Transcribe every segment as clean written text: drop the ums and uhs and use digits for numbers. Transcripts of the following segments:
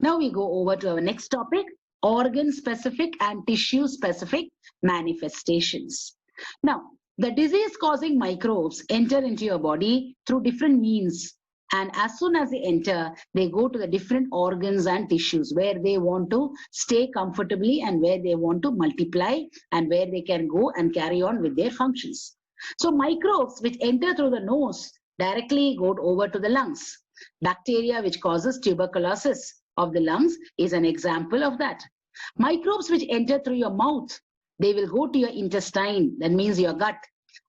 Now we go over to our next topic, organ-specific and tissue-specific manifestations. Now, the disease-causing microbes enter into your body through different means. And as soon as they enter, they go to the different organs and tissues where they want to stay comfortably and where they want to multiply and where they can go and carry on with their functions. So microbes which enter through the nose directly go over to the lungs. Bacteria which causes tuberculosis of the lungs is an example of that. Microbes which enter through your mouth, they will go to your intestine, that means your gut,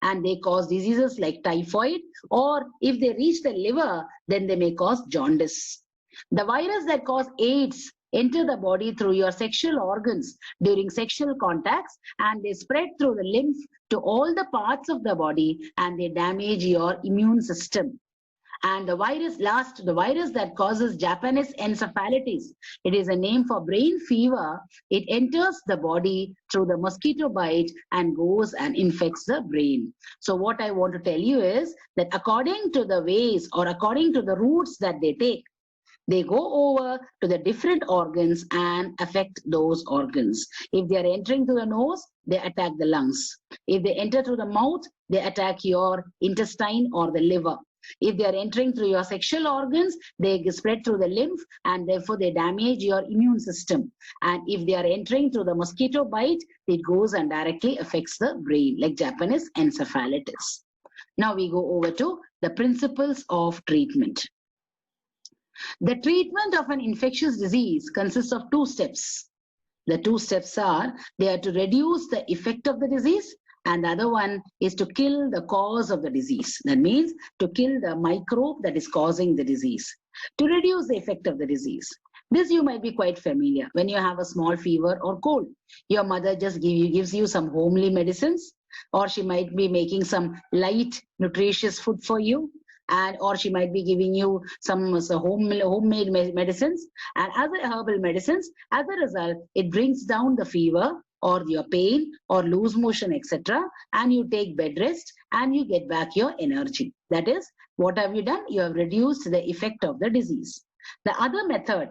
and they cause diseases like typhoid, or if they reach the liver, then they may cause jaundice. The virus that cause AIDS enter the body through your sexual organs during sexual contacts, and they spread through the lymph to all the parts of the body, and they damage your immune system. And the virus that causes Japanese encephalitis, it is a name for brain fever. It enters the body through the mosquito bite and goes and infects the brain. So what I want to tell you is that according to the ways or according to the routes that they take, they go over to the different organs and affect those organs. If they are entering through the nose, they attack the lungs. If they enter through the mouth, they attack your intestine or the liver. If they are entering through your sexual organs, they spread through the lymph and therefore they damage your immune system. And if they are entering through the mosquito bite, it goes and directly affects the brain, like Japanese encephalitis. Now we go over to the principles of treatment. The treatment of an infectious disease consists of two steps. The two steps are, they are to reduce the effect of the disease, and the other one is to kill the cause of the disease. That means to kill the microbe that is causing the disease, to reduce the effect of the disease. This you might be quite familiar. When you have a small fever or cold, your mother just gives you some homely medicines, or she might be making some light, nutritious food for you, and or she might be giving you some homemade medicines and other herbal medicines. As a result, it brings down the fever or your pain or loose motion, etc., and you take bed rest and you get back your energy. That is, what have you done? You have reduced the effect of the disease. The other method,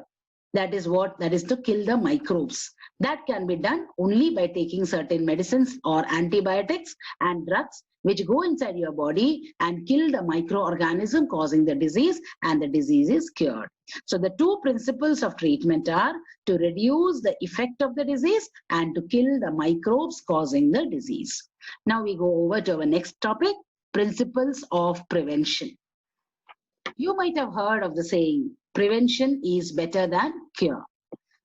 that is to kill the microbes. That can be done only by taking certain medicines or antibiotics and drugs which go inside your body and kill the microorganism causing the disease, and the disease is cured. So the two principles of treatment are to reduce the effect of the disease and to kill the microbes causing the disease. Now we go over to our next topic, principles of prevention. You might have heard of the saying, prevention is better than cure.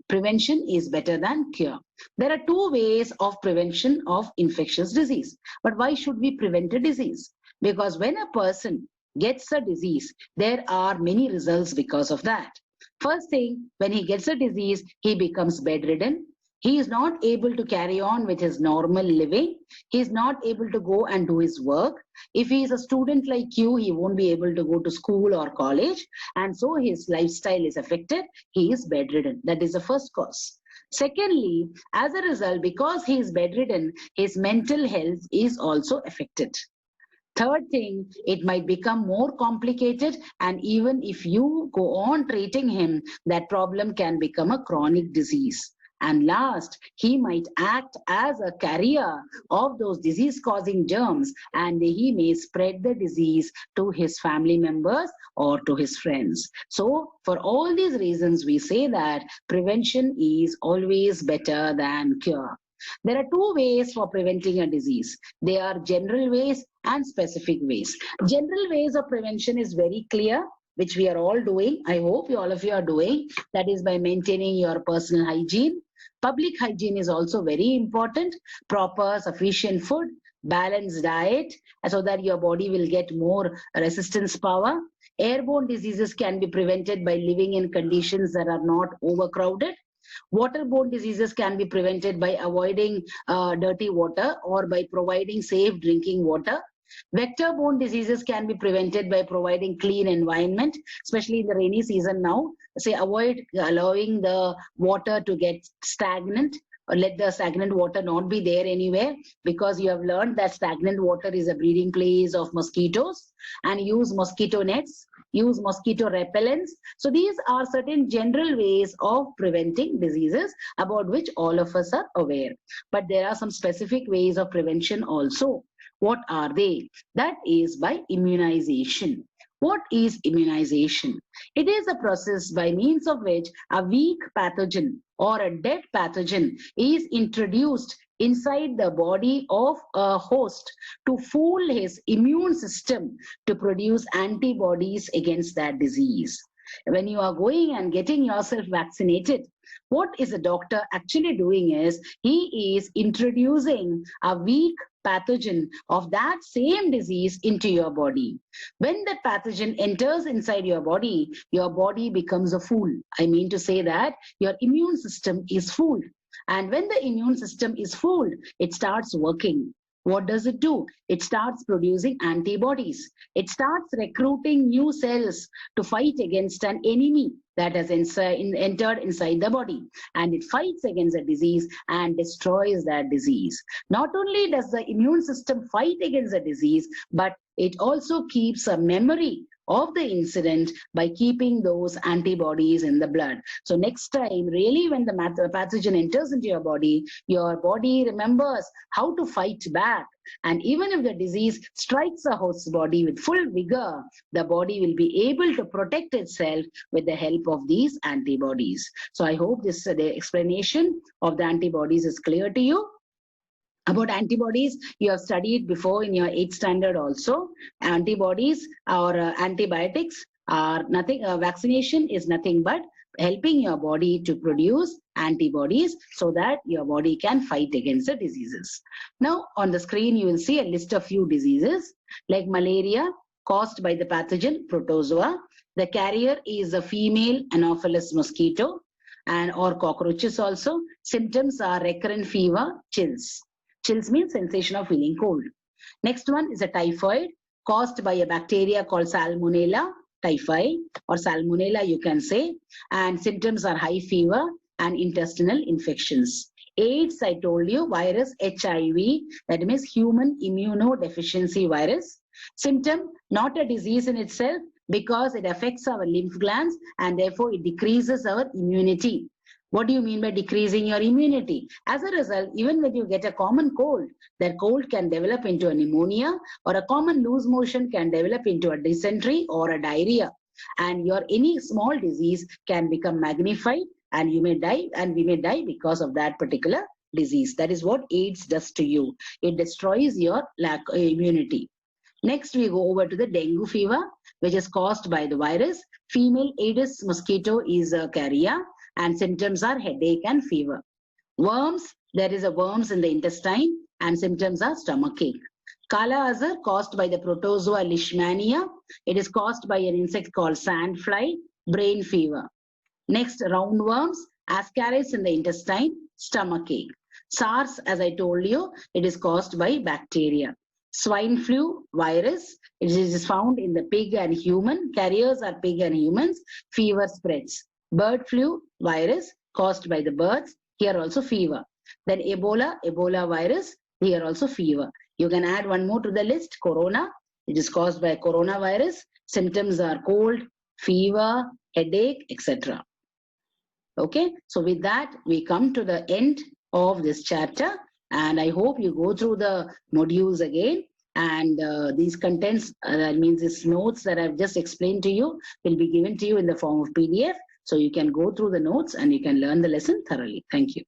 Prevention is better than cure. There are two ways of prevention of infectious disease. But why should we prevent a disease? Because when a person gets a disease, there are many results because of that. First thing, when he gets a disease, he becomes bedridden. He is not able to carry on with his normal living. He is not able to go and do his work. If he is a student like you, he won't be able to go to school or college. And so his lifestyle is affected. He is bedridden. That is the first cause. Secondly, as a result, because he is bedridden, his mental health is also affected. Third thing, it might become more complicated, and even if you go on treating him, that problem can become a chronic disease. And last, he might act as a carrier of those disease-causing germs, and he may spread the disease to his family members or to his friends. So, for all these reasons, we say that prevention is always better than cure. There are two ways for preventing a disease. They are general ways and specific ways. General ways of prevention is very clear, which we are all doing. I hope all of you are doing. That is by maintaining your personal hygiene. Public hygiene is also very important. Proper, sufficient food, balanced diet, so that your body will get more resistance power. Airborne diseases can be prevented by living in conditions that are not overcrowded. Waterborne diseases can be prevented by avoiding dirty water or by providing safe drinking water. Vector-borne diseases can be prevented by providing clean environment, especially in the rainy season now. Say, avoid allowing the water to get stagnant. or let the stagnant water not be there anywhere, because you have learned that stagnant water is a breeding place of mosquitoes, and use mosquito nets, use mosquito repellents. So these are certain general ways of preventing diseases about which all of us are aware. But there are some specific ways of prevention also. What are they? That is by immunization. What is immunization? It is a process by means of which a weak pathogen or a dead pathogen is introduced inside the body of a host to fool his immune system to produce antibodies against that disease. When you are going and getting yourself vaccinated, what is the doctor actually doing is he is introducing a weak pathogen of that same disease into your body. When that pathogen enters inside your body becomes a fool. I mean to say that your immune system is fooled. And when the immune system is fooled, it starts working. What does it do? It starts producing antibodies. It starts recruiting new cells to fight against an enemy that has entered inside the body. And it fights against the disease and destroys that disease. Not only does the immune system fight against the disease, but it also keeps a memory of the incident by keeping those antibodies in the blood. So next time, really, when the pathogen enters into your body remembers how to fight back. And even if the disease strikes a host's body with full vigor, the body will be able to protect itself with the help of these antibodies. So I hope this the explanation of the antibodies is clear to you. About antibodies, you have studied before in your 8th standard also. Antibodies or antibiotics are nothing, vaccination is nothing but helping your body to produce antibodies so that your body can fight against the diseases. Now on the screen you will see a list of few diseases like malaria caused by the pathogen protozoa. The carrier is a female Anopheles mosquito and or cockroaches also. Symptoms are recurrent fever, chills. Chills means sensation of feeling cold. Next one is a typhoid caused by a bacteria called Salmonella typhi or Salmonella you can say, and symptoms are high fever and intestinal infections. AIDS, I told you, virus HIV, that means human immunodeficiency virus. Symptom, not a disease in itself because it affects our lymph glands and therefore it decreases our immunity. What do you mean by decreasing your immunity? As a result, even when you get a common cold, that cold can develop into a pneumonia, or a common loose motion can develop into a dysentery or a diarrhea. And your any small disease can become magnified and you may die, and we may die because of that particular disease. That is what AIDS does to you. It destroys your immunity. Next, we go over to the dengue fever, which is caused by the virus. Female Aedes mosquito is a carrier, and symptoms are headache and fever. Worms, there is a worms in the intestine, and symptoms are stomachache. Kala Azar, caused by the protozoa Leishmania. It is caused by an insect called sandfly, brain fever. Next, roundworms, ascaris in the intestine, stomachache. SARS, as I told you, it is caused by bacteria. Swine flu virus, it is found in the pig and human. Carriers are pig and humans. Fever spreads. Bird flu virus caused by the birds. Here also fever. Then Ebola virus. Here also fever. You can add one more to the list. Corona. It is caused by coronavirus. Symptoms are cold, fever, headache, etc. Okay. So with that, we come to the end of this chapter. And I hope you go through the modules again. And these contents, that means these notes that I've just explained to you, will be given to you in the form of PDF. So you can go through the notes and you can learn the lesson thoroughly. Thank you.